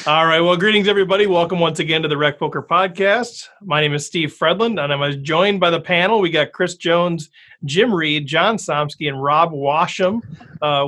All right. Well, greetings, everybody. Welcome once again to the RecPoker podcast. My name is Steve Fredland, and I'm joined by the panel. We got Chris Jones, Jim Reed, John Somsky, and Rob Washam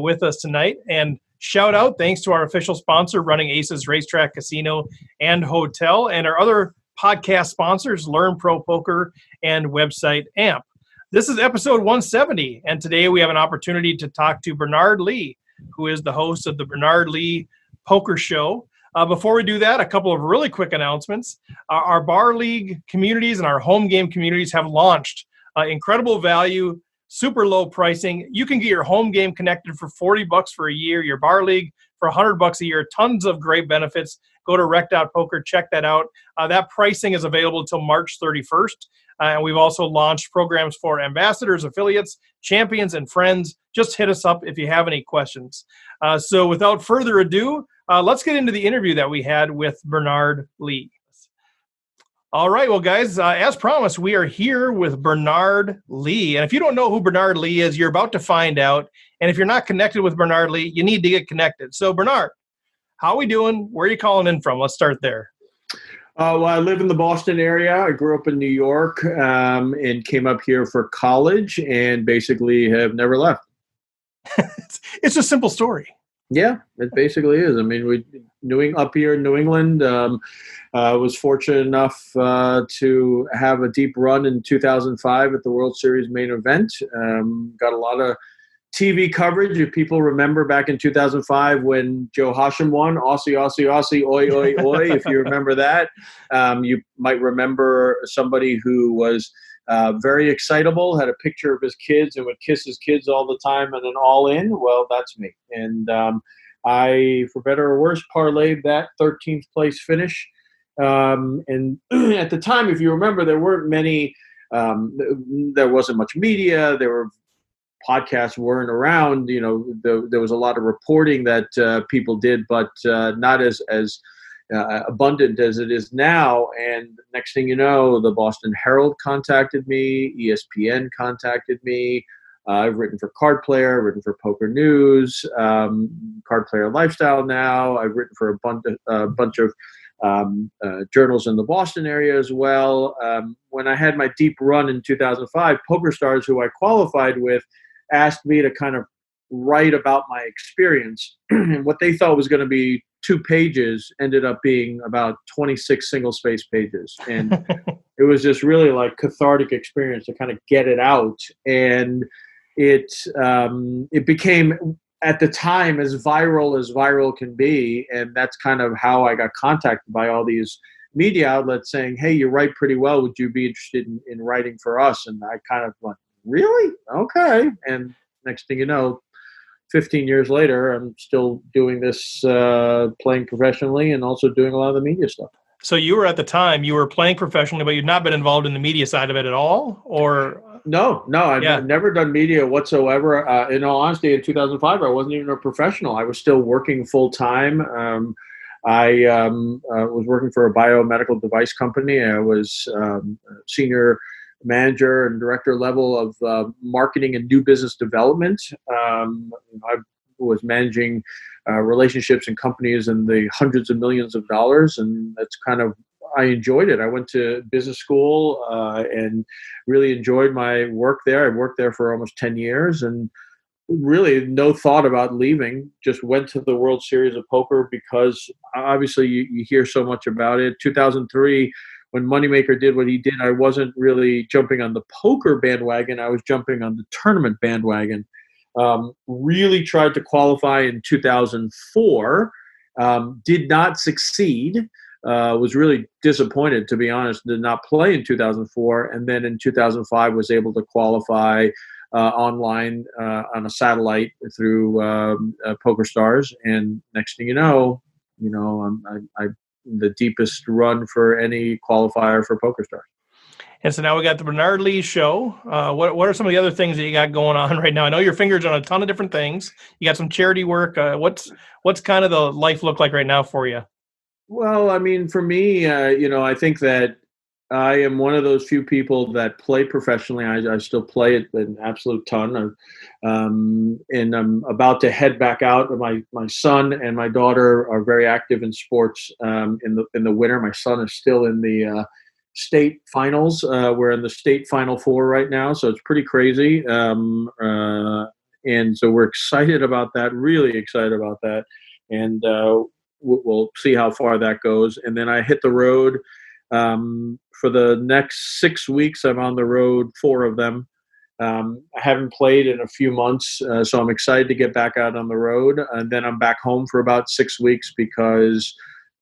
with us tonight. And shout out, thanks to our official sponsor, Running Aces Racetrack, Casino, and Hotel, and our other podcast sponsors, Learn Pro Poker and website AMP. This is episode 170, and today we have an opportunity to talk to Bernard Lee, who is the host of the Bernard Lee Poker Show. Before we do that, a couple of really quick announcements. Our bar league communities and our home game communities have launched. Incredible value, super low pricing. You can get your home game connected for $40 for a year, your bar league for $100 a year. Tons of great benefits. Go to rec.poker, check that out. That pricing is available until March 31st. And we've also launched programs for ambassadors, affiliates, champions, and friends. Just hit us up if you have any questions. So without further ado, let's get into the interview that we had with Bernard Lee. All right, well, guys, as promised, we are here with Bernard Lee. And if you don't know who Bernard Lee is, you're about to find out. And if you're not connected with Bernard Lee, you need to get connected. So, Bernard, how are we doing? Where are you calling in from? Let's start there. Well, I live in the Boston area. I grew up in New York and came up here for college and basically have never left. It's a simple story. Yeah, it basically is. I mean, up here in New England, was fortunate enough to have a deep run in 2005 at the World Series main event. Got a lot of TV coverage. If people remember back in 2005 when Joe Hashim won, Aussie, Aussie, Aussie, oi, oi, oi, if you remember that. You might remember somebody who was very excitable, had a picture of his kids and would kiss his kids all the time and an all-in. Well, that's me. And I, for better or worse, parlayed that 13th place finish. And at the time, if you remember, there weren't many, there wasn't much media. Podcasts weren't around. You know, there was a lot of reporting that people did, but not as abundant as it is now. And next thing you know, the Boston Herald contacted me, ESPN contacted me. I've written for Cardplayer, I've written for Poker News, Cardplayer Lifestyle now. I've written for a bunch of journals in the Boston area as well. When I had my deep run in 2005, PokerStars, who I qualified with, asked me to kind of write about my experience. And what they thought was going to be 2 pages ended up being about 26 single-space pages. And it was just really like cathartic experience to kind of get it out. And it became, at the time, as viral can be. And that's kind of how I got contacted by all these media outlets saying, hey, you write pretty well. Would you be interested in writing for us? And I kind of went, really? Okay. And next thing you know, 15 years later, I'm still doing this, playing professionally and also doing a lot of the media stuff. So you were, at the time, you were playing professionally, but you'd not been involved in the media side of it at all? Or No, I've never done media whatsoever. In all honesty, in 2005, I wasn't even a professional. I was still working full time. I was working for a biomedical device company. I was senior manager and director level of marketing and new business development. I was managing relationships and companies in the hundreds of millions of dollars, and that's kind of, I enjoyed it. I went to business school and really enjoyed my work there. I worked there for almost 10 years and really no thought about leaving. Just went to the World Series of Poker because obviously you hear so much about it. 2003, when Moneymaker did what he did, I wasn't really jumping on the poker bandwagon. I was jumping on the tournament bandwagon. Really tried to qualify in 2004. Did not succeed. Was really disappointed, to be honest. Did not play in 2004. And then in 2005 was able to qualify online on a satellite through PokerStars. And next thing you know, I'm the deepest run for any qualifier for PokerStars. And so now we got the Bernard Lee show. What are some of the other things that you got going on right now? I know your fingers on a ton of different things. You got some charity work. What's kind of the life look like right now for you? Well, I mean, for me, I think that I am one of those few people that play professionally. I still play it an absolute ton. And I'm about to head back out. My son and my daughter are very active in sports in the winter. My son is still in the state finals. We're in the state final four right now, so it's pretty crazy. And so we're excited about that, really excited about that. And we'll see how far that goes. And then I hit the road. For the next 6 weeks, I'm on the road, 4 of them. I haven't played in a few months, so I'm excited to get back out on the road. And then I'm back home for about 6 weeks because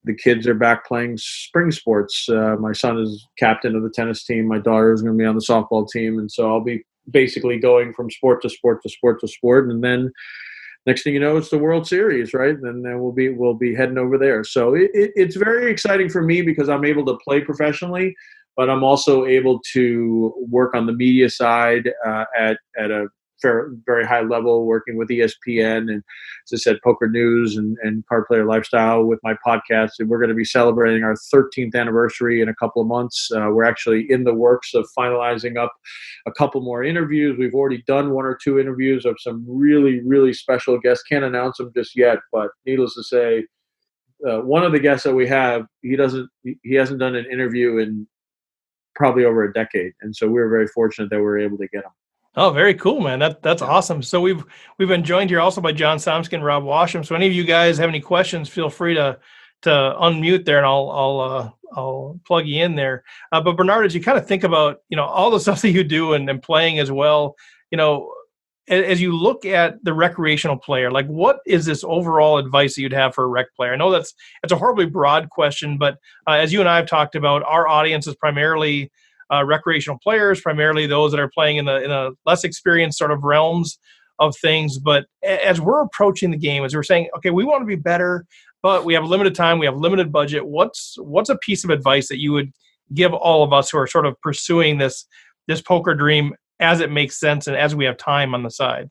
the kids are back playing spring sports. My son is captain of the tennis team. My daughter is going to be on the softball team. And so I'll be basically going from sport to sport to sport to sport. And then next thing you know, it's the World Series, right? And then we'll be heading over there. So it's very exciting for me because I'm able to play professionally, but I'm also able to work on the media side at a very high level, working with ESPN and, as I said, Poker News and Cardplayer Lifestyle with my podcast. And we're going to be celebrating our 13th anniversary in a couple of months. We're actually in the works of finalizing up a couple more interviews. We've already done 1 or 2 interviews of some really, really special guests. Can't announce them just yet, but needless to say, one of the guests that we have, he hasn't done an interview in probably over a decade. And so we're very fortunate that we're able to get him. Oh, very cool, man. That's awesome. So we've been joined here also by John Somsky and Rob Washam. So any of you guys have any questions, feel free to unmute there, and I'll plug you in there. But Bernard, as you kind of think about all the stuff that you do and playing as well, as you look at the recreational player, like what is this overall advice that you'd have for a rec player? I know that's a horribly broad question, but as you and I have talked about, our audience is primarily recreational players, primarily those that are playing in a less experienced sort of realms of things. But as we're approaching the game, as we're saying, okay, we want to be better, but we have limited time, we have limited budget. What's a piece of advice that you would give all of us who are sort of pursuing this poker dream as it makes sense and as we have time on the side?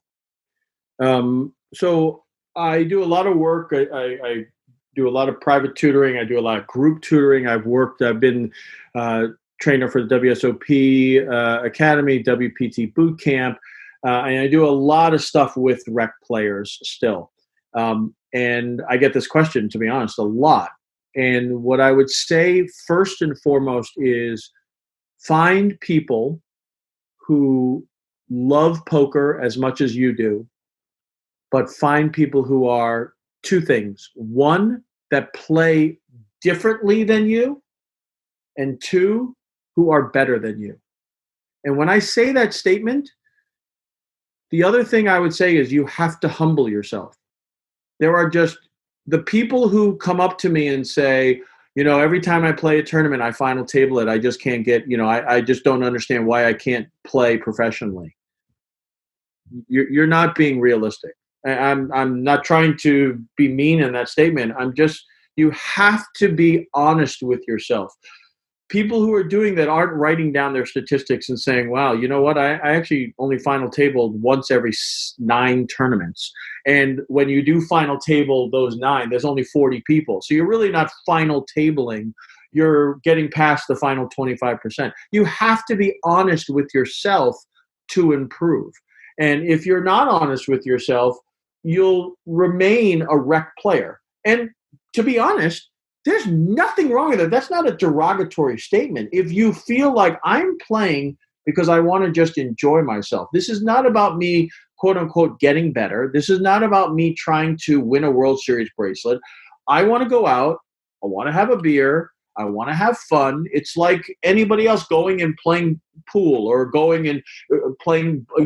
So I do a lot of work. I do a lot of private tutoring. I do a lot of group tutoring. I've been trainer for the WSOP Academy, WPT Boot Camp, and I do a lot of stuff with rec players still. And I get this question, to be honest, a lot. And what I would say first and foremost is find people who love poker as much as you do, but find people who are 2 things. 1, that play differently than you, and 2, who are better than you. And when I say that statement, the other thing I would say is you have to humble yourself. There are just the people who come up to me and say, every time I play a tournament, I final table it. I just can't get, I just don't understand why I can't play professionally. You're not being realistic. I'm not trying to be mean in that statement. You have to be honest with yourself. People who are doing that aren't writing down their statistics and saying, wow, you know what? I actually only final tabled once every 9 tournaments. And when you do final table those 9, there's only 40 people. So you're really not final tabling. You're getting past the final 25%. You have to be honest with yourself to improve. And if you're not honest with yourself, you'll remain a rec player. And to be honest, there's nothing wrong with it. That's not a derogatory statement. If you feel like I'm playing because I want to just enjoy myself, this is not about me, quote unquote, getting better. This is not about me trying to win a World Series bracelet. I want to go out. I want to have a beer. I want to have fun. It's like anybody else going and playing pool or going and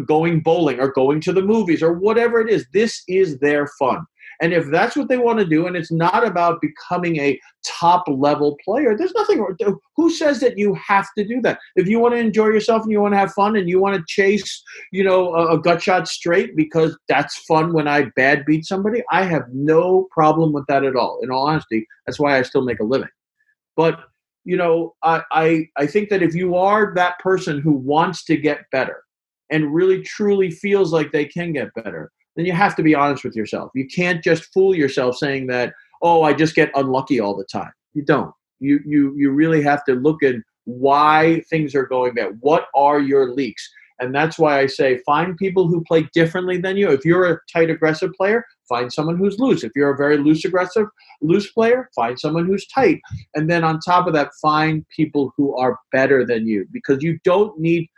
going bowling or going to the movies or whatever it is. This is their fun. And if that's what they want to do, and it's not about becoming a top-level player, there's nothing wrong. Who says that you have to do that? If you want to enjoy yourself and you want to have fun and you want to chase, a gut shot straight because that's fun when I bad beat somebody, I have no problem with that at all. In all honesty, that's why I still make a living. But, I think that if you are that person who wants to get better and really truly feels like they can get better, then you have to be honest with yourself. You can't just fool yourself saying that, oh, I just get unlucky all the time. You don't. You really have to look at why things are going bad. What are your leaks? And that's why I say find people who play differently than you. If you're a tight aggressive player, find someone who's loose. If you're a very loose player, find someone who's tight. And then on top of that, find people who are better than you, because you don't need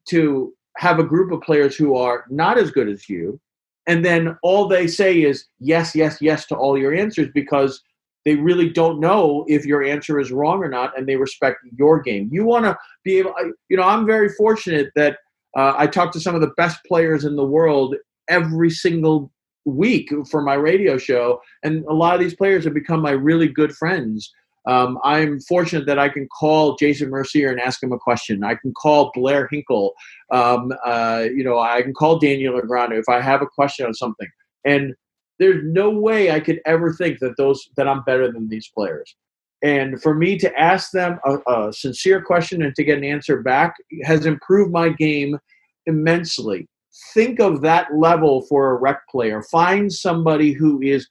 to have a group of players who are not as good as you, and then all they say is yes, yes, yes to all your answers, because they really don't know if your answer is wrong or not, and they respect your game. You want to be able, I'm very fortunate that I talk to some of the best players in the world every single week for my radio show, and a lot of these players have become my really good friends. I'm fortunate that I can call Jason Mercier and ask him a question. I can call Blair Hinkle. I can call Daniel Negreanu if I have a question on something. And there's no way I could ever think that I'm better than these players. And for me to ask them a sincere question and to get an answer back has improved my game immensely. Think of that level for a rec player. Find somebody who is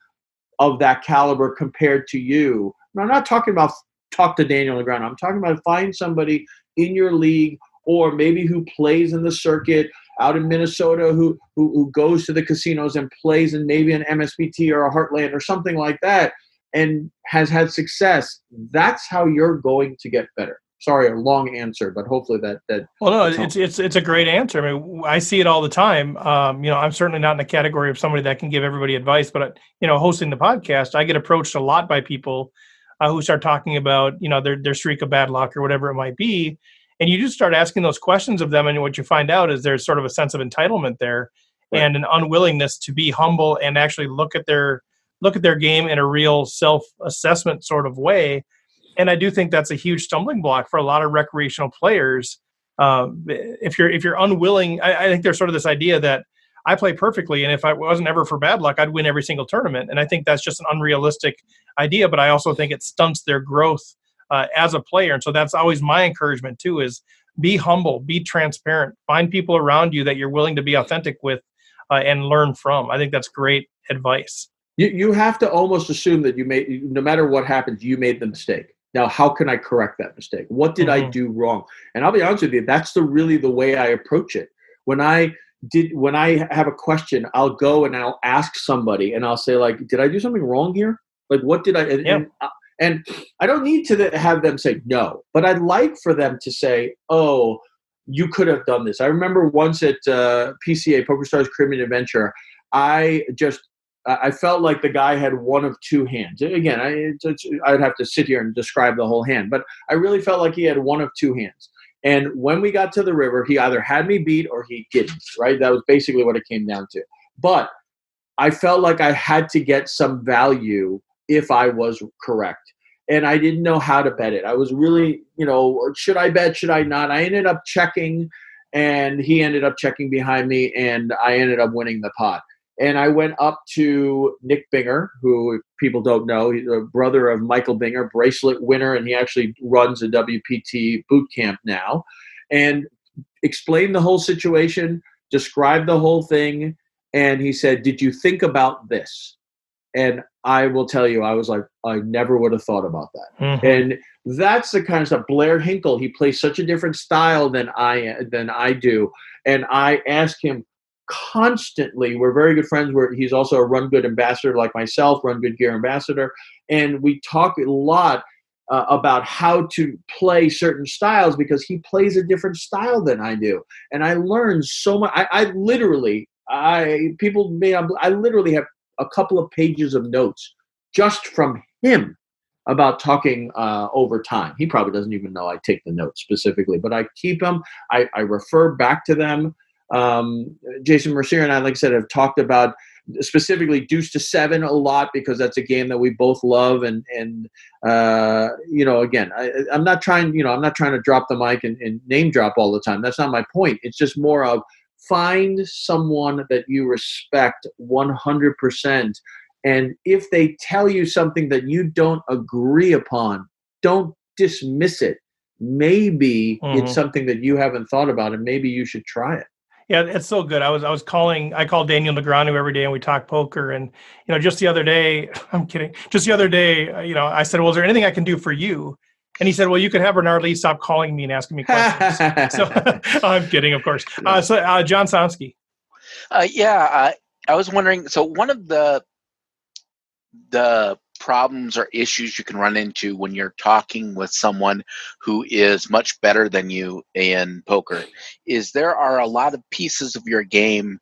of that caliber compared to you. And I'm not talking about talk to Daniel Negreanu. I'm talking about find somebody in your league, or maybe who plays in the circuit out in Minnesota, who goes to the casinos and plays in maybe an MSBT or a Heartland or something like that, and has had success. That's how you're going to get better. Sorry, a long answer, but hopefully that. Well, no, it's a great answer. I mean, I see it all the time. I'm certainly not in the category of somebody that can give everybody advice, but hosting the podcast, I get approached a lot by people who start talking about their streak of bad luck or whatever it might be, and you just start asking those questions of them, and what you find out is there's sort of a sense of entitlement there, right, and an unwillingness to be humble and actually look at their game in a real self-assessment sort of way. And I do think that's a huge stumbling block for a lot of recreational players. If you're unwilling, I think there's sort of this idea that I play perfectly, and if I wasn't ever for bad luck, I'd win every single tournament. And I think that's just an unrealistic idea, but I also think it stunts their growth as a player. And so that's always my encouragement too, is be humble, be transparent, find people around you that you're willing to be authentic with and learn from. I think that's great advice. You have to almost assume that no matter what happens, you made the mistake. Now, how can I correct that mistake? What did I do wrong? And I'll be honest with you, that's really the way I approach it. When I have a question, I'll go and I'll ask somebody, and I'll say, like, did I do something wrong here? Like, what did I? And I don't need to have them say no, but I'd like for them to say, oh, you could have done this. I remember once at PCA, Poker Stars Caribbean Adventure, I felt like the guy had one of two hands. Again, I'd have to sit here and describe the whole hand, but I really felt like he had one of two hands. And when we got to the river, he either had me beat or he didn't, right? That was basically what it came down to. But I felt like I had to get some value if I was correct. And I didn't know how to bet it. I was really, should I bet, should I not? I ended up checking, and he ended up checking behind me, and I ended up winning the pot. And I went up to Nick Binger, who, if people don't know, he's a brother of Michael Binger, bracelet winner, and he actually runs a WPT boot camp now, and explained the whole situation, described the whole thing, and he said, did you think about this? And I will tell you, I was like, I never would have thought about that. Mm-hmm. And that's the kind of stuff. Blair Hinkle, he plays such a different style than I do. And I ask him constantly. We're very good friends. He's also a Run Good ambassador like myself, Run Good Gear ambassador. And we talk a lot about how to play certain styles, because he plays a different style than I do. And I learned so much. I literally have a couple of pages of notes just from him about talking over time. He probably doesn't even know I take the notes specifically, but I keep them. I refer back to them. Jason Mercier and I, like I said, have talked about specifically Deuce to Seven a lot, because that's a game that we both love. And again, I'm not trying to drop the mic and name drop all the time. That's not my point. It's just more of, find someone that you respect 100%. And if they tell you something that you don't agree upon, don't dismiss it. Maybe it's something that you haven't thought about, and maybe you should try it. Yeah, it's so good. I call Daniel Negreanu every day, and we talk poker. And, just the other day, I'm kidding. Just the other day, I said, well, is there anything I can do for you? And he said, well, you could have Bernard Lee stop calling me and asking me questions. So I'm kidding, of course. John Somsky. I was wondering, so one of the problems or issues you can run into when you're talking with someone who is much better than you in poker is there are a lot of pieces of your game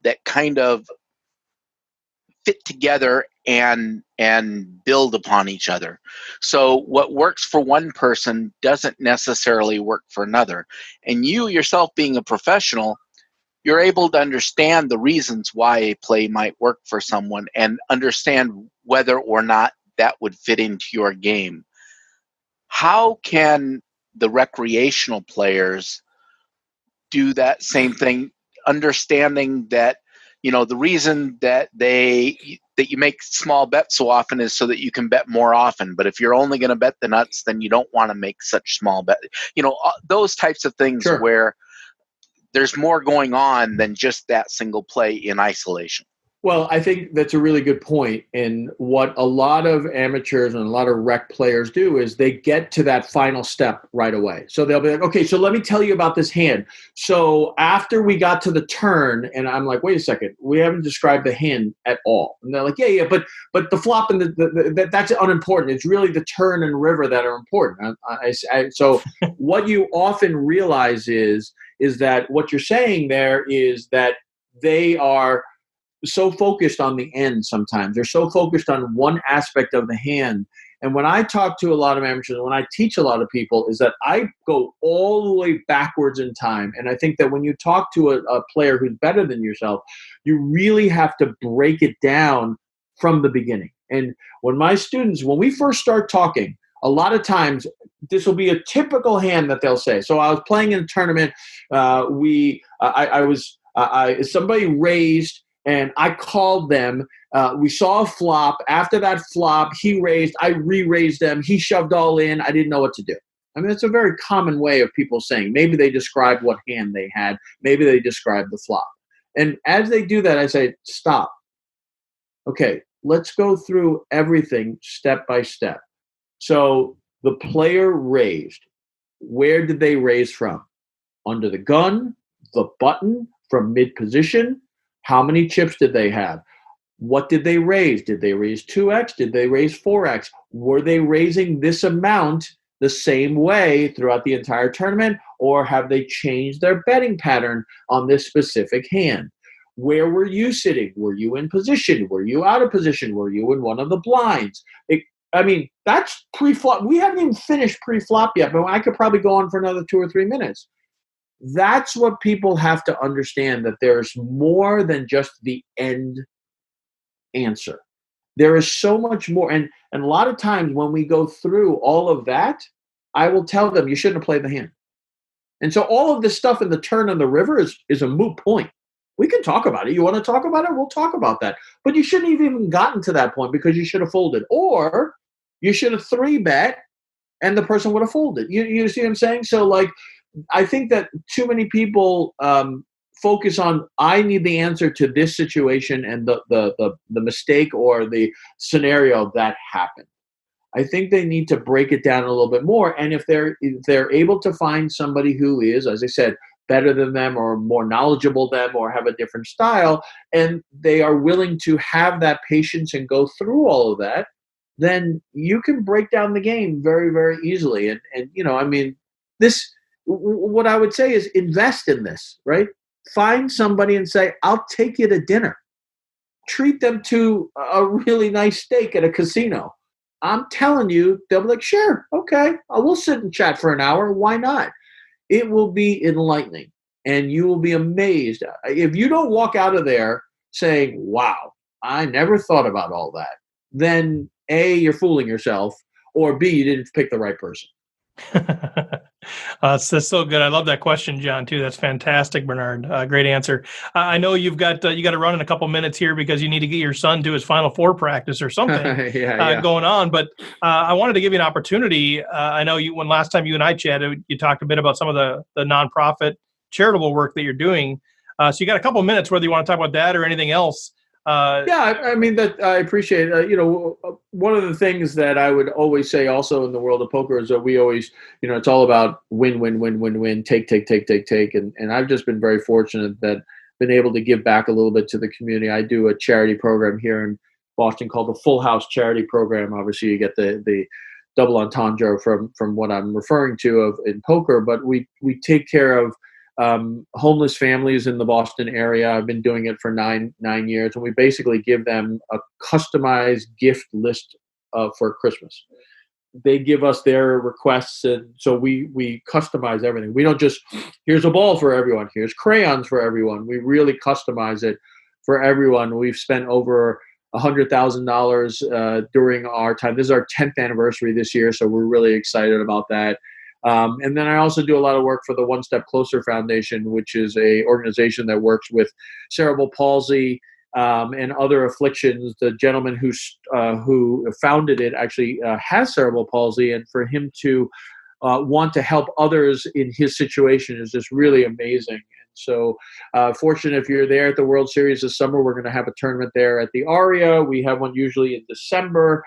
that kind of fit together and build upon each other. So what works for one person doesn't necessarily work for another. And you yourself being a professional, you're able to understand the reasons why a play might work for someone and understand whether or not that would fit into your game. How can the recreational players do that same thing, understanding that, the reason that you make small bets so often is so that you can bet more often. But if you're only going to bet the nuts, then you don't want to make such small bets. Those types of things Sure. Where there's more going on than just that single play in isolation. Well, I think that's a really good point. And what a lot of amateurs and a lot of rec players do is they get to that final step right away. So they'll be like, okay, so let me tell you about this hand. So after we got to the turn, and I'm like, wait a second, we haven't described the hand at all. And they're like, yeah, but the flop and that's unimportant. It's really the turn and river that are important. So what you often realize is that what you're saying there is that they are so focused on the end sometimes. They're so focused on one aspect of the hand. And when I talk to a lot of amateurs, when I teach a lot of people, is that I go all the way backwards in time. And I think that when you talk to a player who's better than yourself, you really have to break it down from the beginning. And when we first start talking, a lot of times this will be a typical hand that they'll say. So I was playing in a tournament. Somebody raised, and I called them. We saw a flop. After that flop, he raised. I re-raised them. He shoved all in. I didn't know what to do. I mean, it's a very common way of people saying. Maybe they described what hand they had. Maybe they described the flop. And as they do that, I say, stop. Okay, let's go through everything step by step. So the player raised. Where did they raise from? Under the gun, the button, from mid-position. How many chips did they have? What did they raise? Did they raise 2x? Did they raise 4x? Were they raising this amount the same way throughout the entire tournament, or have they changed their betting pattern on this specific hand? Where were you sitting? Were you in position? Were you out of position? Were you in one of the blinds? That's pre-flop. We haven't even finished pre-flop yet, but I could probably go on for another 2 or 3 minutes. That's what people have to understand, that there's more than just the end answer. There is so much more. And a lot of times when we go through all of that, I will tell them you shouldn't have played the hand. And so all of this stuff in the turn and the river is a moot point. We can talk about it. You want to talk about it? We'll talk about that. But you shouldn't have even gotten to that point because you should have folded. Or you should have 3-bet and the person would have folded. You see what I'm saying? So I think that too many people focus on, I need the answer to this situation and the mistake or the scenario that happened. I think they need to break it down a little bit more. And if they're able to find somebody who is, as I said, better than them or more knowledgeable than them or have a different style, and they are willing to have that patience and go through all of that, then you can break down the game very, very easily. And what I would say is invest in this, right? Find somebody and say, I'll take you to dinner. Treat them to a really nice steak at a casino. I'm telling you, they'll be like, sure, okay, we'll sit and chat for an hour. Why not? It will be enlightening, and you will be amazed. If you don't walk out of there saying, wow, I never thought about all that, then A, you're fooling yourself, or B, you didn't pick the right person. That's so good. I love that question, John, too. That's fantastic, Bernard. Great answer. I know you got to run in a couple minutes here because you need to get your son to his Final Four practice or something going on. But I wanted to give you an opportunity. I know when last time you and I chatted, you talked a bit about some of the nonprofit charitable work that you're doing. So you got a couple minutes, whether you want to talk about that or anything else. I mean, that I appreciate it. One of the things that I would always say also in the world of poker is that we always, it's all about win, win, win, win, win, take. And I've just been very fortunate that been able to give back a little bit to the community. I do a charity program here in Boston called the Full House Charity Program. Obviously, you get the double entendre from what I'm referring to in poker, but we take care of homeless families in the Boston area. I've been doing it for nine years, and we basically give them a customized gift list for Christmas. They give us their requests, and so we customize everything. We don't just, here's a ball for everyone, here's crayons for everyone. We really customize it for everyone. We've spent over $100,000 during our time. This is our 10th anniversary this year, so we're really excited about that. And then I also do a lot of work for the One Step Closer Foundation, which is a organization that works with cerebral palsy and other afflictions. The gentleman who founded it actually has cerebral palsy, and for him to want to help others in his situation is just really amazing. So fortunate, if you're there at the World Series this summer, we're going to have a tournament there at the Aria. We have one usually in December.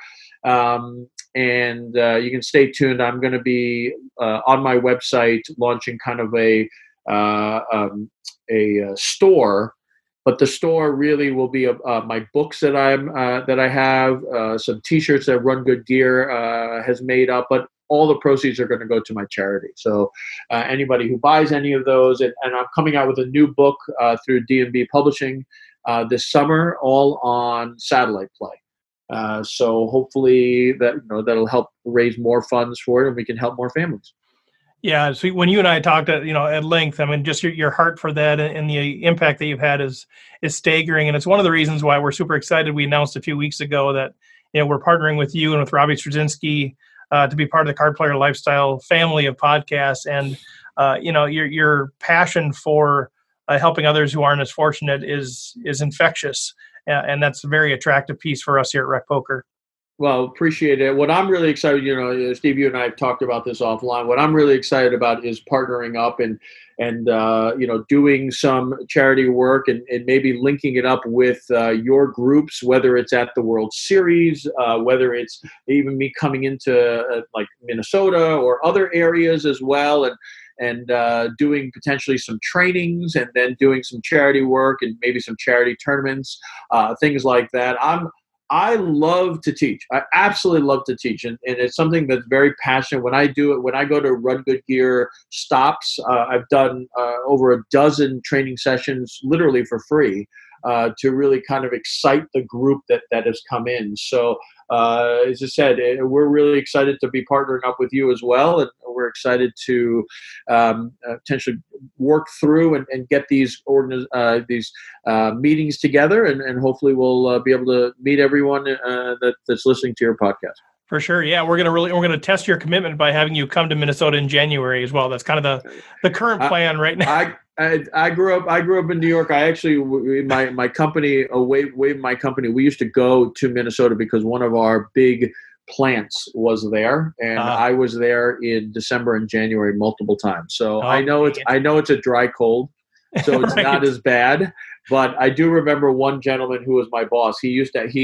And you can stay tuned. I'm going to be on my website launching kind of a store, but the store really will be my books that I have, some T-shirts that Run Good Gear has made up, but all the proceeds are going to go to my charity. So anybody who buys any of those, and I'm coming out with a new book through D&B Publishing this summer, all on satellite play. So hopefully that'll help raise more funds for it, and we can help more families. Yeah. So when you and I talked at length, I mean, just your heart for that and the impact that you've had is staggering. And it's one of the reasons why we're super excited. We announced a few weeks ago that, we're partnering with you and with Robbie Straczynski to be part of the Cardplayer Lifestyle family of podcasts. And, your passion for helping others who aren't as fortunate is infectious. And that's a very attractive piece for us here at RecPoker. Well, appreciate it. What I'm really excited, Steve, you and I have talked about this offline. What I'm really excited about is partnering up and doing some charity work and maybe linking it up with your groups, whether it's at the World Series, whether it's even me coming into like Minnesota or other areas as well, and doing potentially some trainings and then doing some charity work and maybe some charity tournaments, things like that. I love to teach. I absolutely love to teach. And it's something that's very passionate. When I do it, when I go to Run Good Gear stops, I've done over a dozen training sessions literally for free to really kind of excite the group that has come in. So as I said, we're really excited to be partnering up with you as well. And we're excited to potentially work through and get these meetings together. And hopefully we'll be able to meet everyone that's listening to your podcast. For sure. Yeah. We're going to test your commitment by having you come to Minnesota in January as well. That's kind of the current plan right now. I grew up in New York. I actually, my company, my company, we used to go to Minnesota because one of our big plants was there, and I was there in December and January multiple times. So I know it's a dry cold, so it's right. Not as bad. But I do remember one gentleman who was my boss. He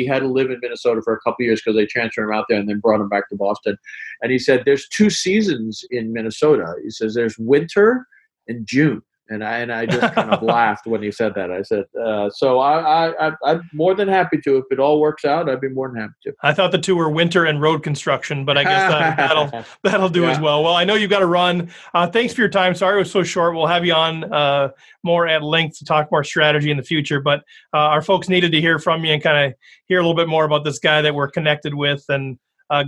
had to live in Minnesota for a couple of years because they transferred him out there and then brought him back to Boston. And he said, "There's two seasons in Minnesota." He says, "There's winter and June." And I just kind of laughed when he said that. I said, so I'm more than happy to. If it all works out, I'd be more than happy to. I thought the two were winter and road construction, but I guess that'll do as well. Well, I know you've got to run. Thanks for your time. Sorry it was so short. We'll have you on more at length to talk more strategy in the future. But our folks needed to hear from you and kind of hear a little bit more about this guy that we're connected with. And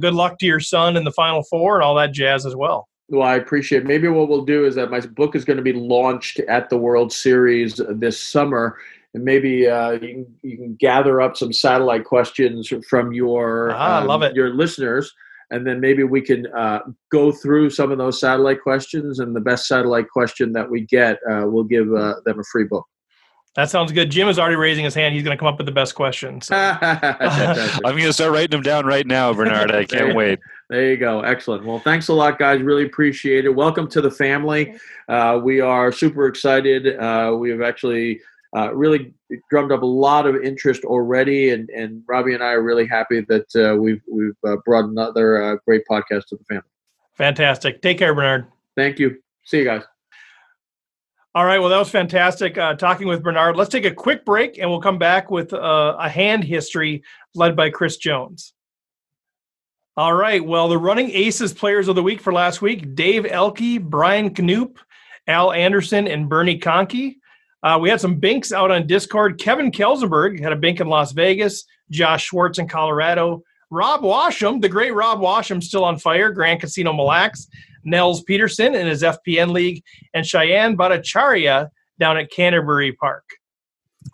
good luck to your son in the Final Four and all that jazz as well. Well, I appreciate it. Maybe what we'll do is that my book is going to be launched at the World Series this summer. And maybe you can gather up some satellite questions from your your listeners. And then maybe we can go through some of those satellite questions. And the best satellite question that we get, we'll give them a free book. That sounds good. Jim is already raising his hand. He's going to come up with the best question. So. I'm going to start writing them down right now, Bernard. I can't wait. There you go. Excellent. Well, thanks a lot, guys. Really appreciate it. Welcome to the family. We are super excited. We have actually really drummed up a lot of interest already, and Robbie and I are really happy that we've brought another great podcast to the family. Fantastic. Take care, Bernard. Thank you. See you guys. All right. Well, that was fantastic talking with Bernard. Let's take a quick break, and we'll come back with a hand history led by Chris Jones. All right. Well, the running aces players of the week for last week, Dave Elke, Brian Knoop, Al Anderson, and Bernie Conkey. We had some binks out on Discord. Kevin Kelsenberg had a bink in Las Vegas. Josh Schwartz in Colorado. Rob Washam, the great Rob Washam, still on fire. Grand Casino Mille Lacs. Nels Peterson in his FPN league. And Cheyenne Bhattacharya down at Canterbury Park.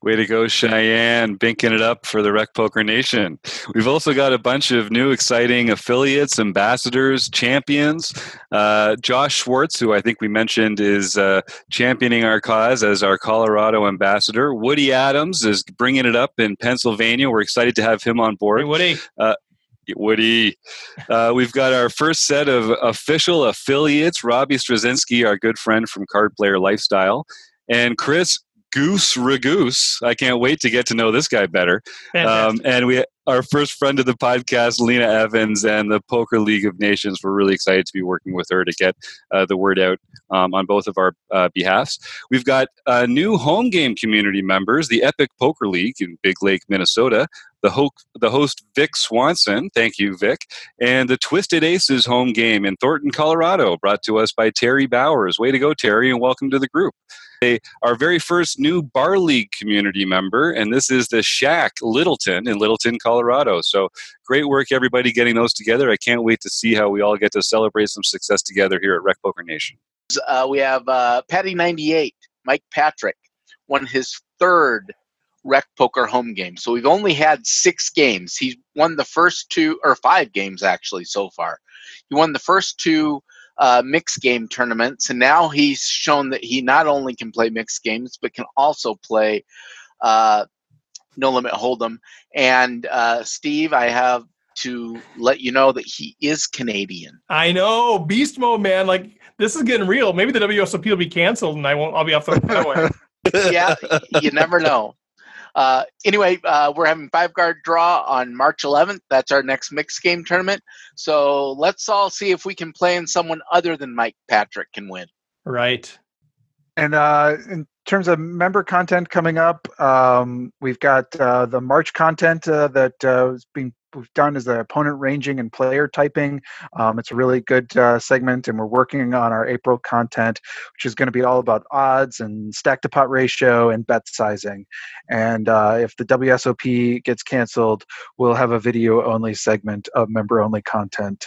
Way to go, Cheyenne, binking it up for the RecPoker Nation. We've also got a bunch of new exciting affiliates, ambassadors, champions. Josh Schwartz, who I think we mentioned is championing our cause as our Colorado ambassador. Woody Adams is bringing it up in Pennsylvania. We're excited to have him on board. Hey, Woody. We've got our first set of official affiliates. Robbie Straczynski, our good friend from Cardplayer Lifestyle, and Chris Goose Ragoose. I can't wait to get to know this guy better. And our first friend of the podcast, Lena Evans, and the Poker League of Nations. We're really excited to be working with her to get the word out on both of our behalfs. We've got new home game community members, the Epic Poker League in Big Lake, Minnesota. The host, Vic Swanson, thank you, Vic, and the Twisted Aces home game in Thornton, Colorado, brought to us by Terry Bowers. Way to go, Terry, and welcome to the group. Our very first new Bar League community member, and this is the Shack Littleton in Littleton, Colorado. So great work, everybody, getting those together. I can't wait to see how we all get to celebrate some success together here at RecPoker Nation. We have Patty98, Mike Patrick, won his third RecPoker home game. So we've only had 6 games. He won the first 2, or 5 games actually so far. He won the first 2 mixed game tournaments, and now he's shown that he not only can play mixed games but can also play No Limit Hold'em. And Steve, I have to let you know that he is Canadian. I know, beast mode, man. Like, this is getting real. Maybe the WSOP will be canceled, and I'll be off the highway. Yeah, you never know. Anyway, we're having 5-card draw on March 11th. That's our next mixed game tournament. So let's all see if we can play in someone other than Mike Patrick can win. Right. And in terms of member content coming up, we've got the March content that we've done is the opponent ranging and player typing. It's a really good segment, and we're working on our April content, which is going to be all about odds and stack to pot ratio and bet sizing. And if the WSOP gets canceled, we'll have a video only segment of member only content.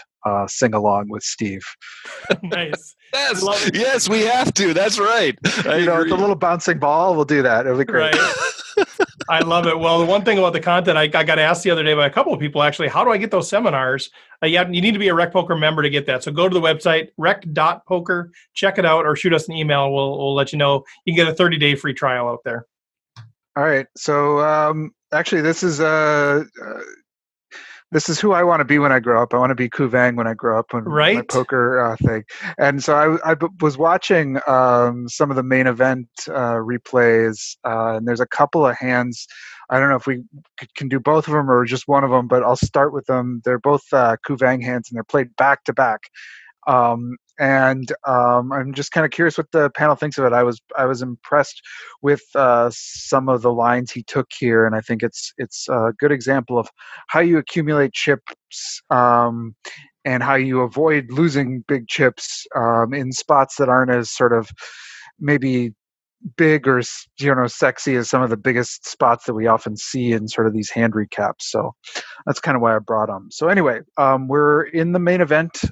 Sing along with Steve. Nice. Yes, we have to. That's right. You know, the little bouncing ball, we'll do that. It'll be great. Right. I love it. Well, the one thing about the content, I got asked the other day by a couple of people, actually, how do I get those seminars? You need to be a RecPoker member to get that. So go to the website, rec.poker, check it out, or shoot us an email. We'll let you know. You can get a 30-day free trial out there. All right. So actually, this is who I want to be when I grow up. I want to be Kou Vang when I grow up, when my poker thing. And so I was watching some of the main event replays, and there's a couple of hands. I don't know if we can do both of them or just one of them, but I'll start with them. They're both Kou Vang hands, and they're played back to back. And I'm just kind of curious what the panel thinks of it. I was impressed with some of the lines he took here, and I think it's a good example of how you accumulate chips and how you avoid losing big chips in spots that aren't as sort of maybe big or sexy as some of the biggest spots that we often see in sort of these hand recaps. So that's kind of why I brought them. So anyway, we're in the main event.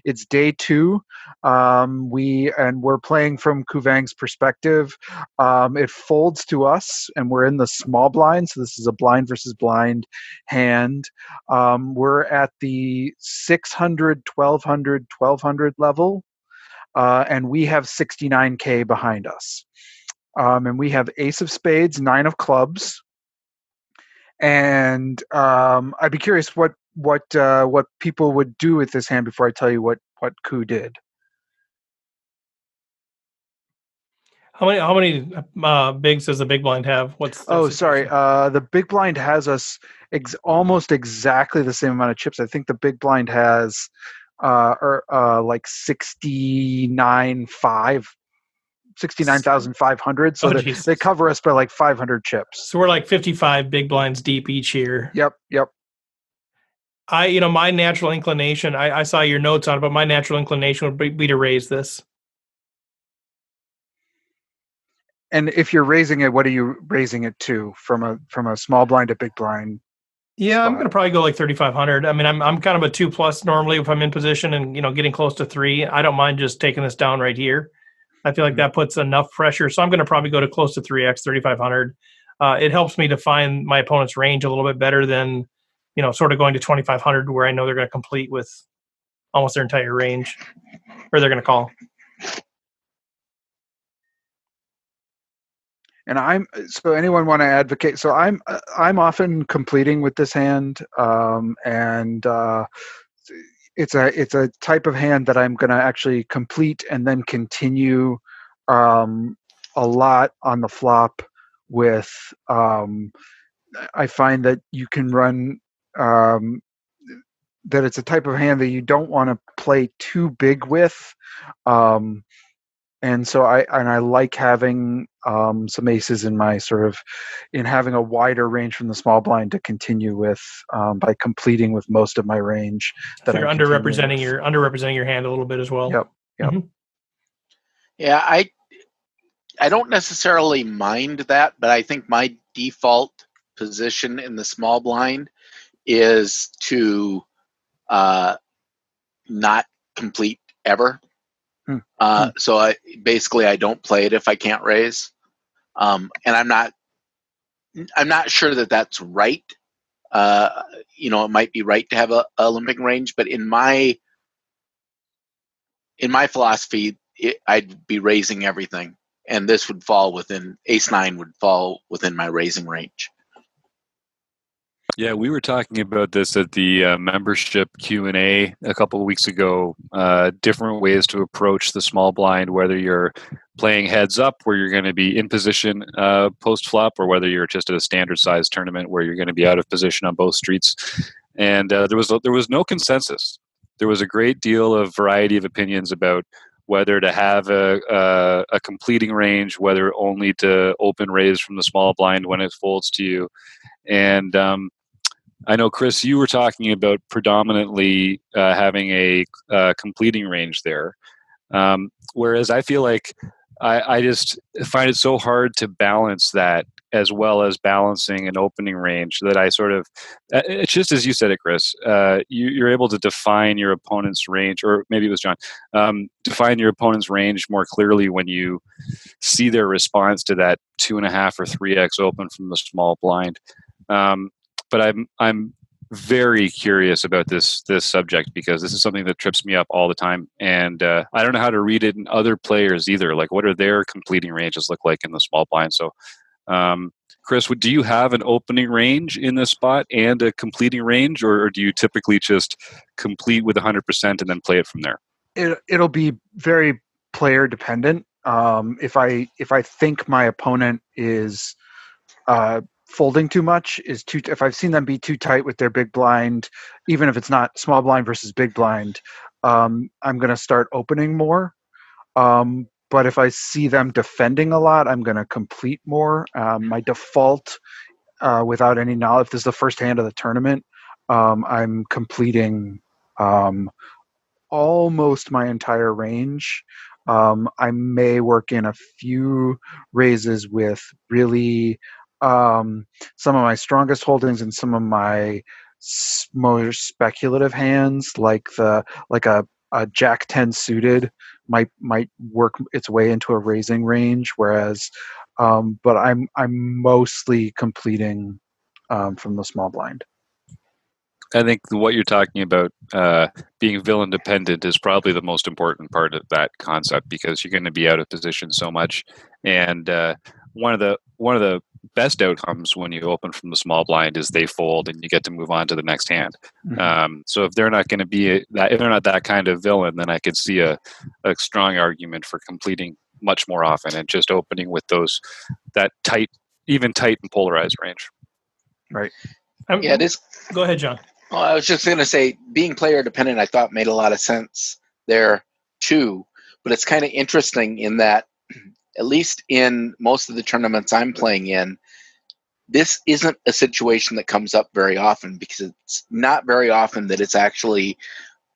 It's day 2. We're playing from Kou Vang's perspective. It folds to us, and we're in the small blind. So this is a blind versus blind hand. We're at the 600, 1200, 1200 level. And we have 69K behind us. And we have ace of spades, 9 of clubs. And I'd be curious what people would do with this hand before I tell you what Kou did. How many bigs does the big blind have? What's sorry. The big blind has us almost exactly the same amount of chips. I think the big blind has like 69,500. So they cover us by like 500 chips. So we're like 55 big blinds deep each here. Yep. My natural inclination, I saw your notes on it, but my natural inclination would be to raise this. And if you're raising it, what are you raising it to? From a small blind to big blind? Yeah, spot? I'm going to probably go like 3,500. I mean, I'm kind of a 2+ normally if I'm in position and, getting close to 3. I don't mind just taking this down right here. I feel like that puts enough pressure. So I'm going to probably go to close to 3x, 3,500. It helps me define my opponent's range a little bit better than, sort of going to 2,500 where I know they're going to complete with almost their entire range, or they're going to call. And so anyone want to advocate? So I'm often completing with this hand, and it's a type of hand that I'm going to actually complete and then continue a lot on the flop with. I find that you can run that it's a type of hand that you don't want to play too big with. And so I like having some aces in my in having a wider range from the small blind to continue with by completing with most of my range. That you're underrepresenting your hand a little bit as well. Yep. Mm-hmm. Yeah, I don't necessarily mind that, but I think my default position in the small blind is to not complete ever. So I don't play it if I can't raise, and I'm not sure that that's right. It might be right to have a limping range, but in my philosophy, I'd be raising everything, and this would fall within ace-9 would fall within my raising range. Yeah, we were talking about this at the membership Q&A a couple of weeks ago, different ways to approach the small blind, whether you're playing heads up where you're going to be in position post-flop, or whether you're just at a standard size tournament where you're going to be out of position on both streets. And there was no consensus. There was a great deal of variety of opinions about whether to have a completing range, whether only to open raise from the small blind when it folds to you. And I know, Chris, you were talking about predominantly having a completing range there, whereas I feel like I just find it so hard to balance that as well as balancing an opening range that I sort of, it's just as you said it, Chris, you're able to define your opponent's range, or maybe it was John, define your opponent's range more clearly when you see their response to that 2.5 or 3x open from the small blind. But I'm very curious about this subject because this is something that trips me up all the time, and I don't know how to read it in other players either. Like, what are their completing ranges look like in the small blind? So, Chris, do you have an opening range in this spot and a completing range, or do you typically just complete with 100% and then play it from there? It'll be very player dependent. If I think my opponent is folding too much, if I've seen them be too tight with their big blind, even if it's not small blind versus big blind, I'm going to start opening more. But if I see them defending a lot, I'm going to complete more. My default, without any knowledge, if this is the first hand of the tournament, I'm completing almost my entire range. I may work in a few raises with really some of my strongest holdings and some of my more speculative hands, like a Jack 10 suited might work its way into a raising range, whereas but I'm mostly completing from the small blind. I think what you're talking about, being villain dependent, is probably the most important part of that concept, because you're going to be out of position so much. And one of the best outcomes when you open from the small blind is they fold and you get to move on to the next hand. Mm-hmm. So if they're not going to be if they're not that kind of villain, then I could see a strong argument for completing much more often and just opening with that tight and polarized range. Right. Yeah, it is. Go ahead, John. Well, I was just going to say, being player dependent, I thought made a lot of sense there too. But it's kind of interesting in that, at least in most of the tournaments I'm playing in, this isn't a situation that comes up very often, because it's not very often that it's actually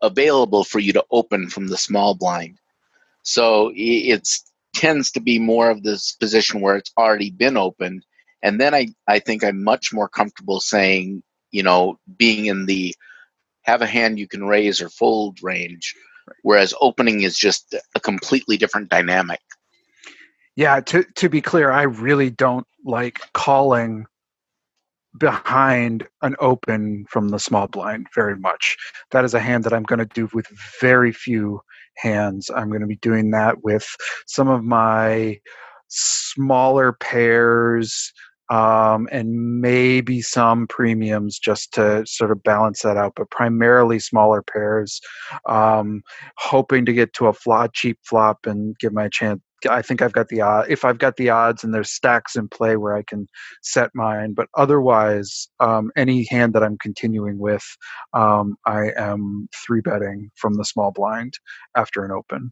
available for you to open from the small blind. So it tends to be more of this position where it's already been opened. And then I think I'm much more comfortable saying, being in the have a hand you can raise or fold range, whereas opening is just a completely different dynamic. Yeah, to be clear, I really don't like calling behind an open from the small blind very much. That is a hand that I'm going to do with very few hands. I'm going to be doing that with some of my smaller pairs, and maybe some premiums just to sort of balance that out, but primarily smaller pairs, hoping to get to a cheap flop and give my chance. I think I've got the odds. If I've got the odds and there's stacks in play where I can set mine, but otherwise, any hand that I'm continuing with, I am 3-betting from the small blind after an open.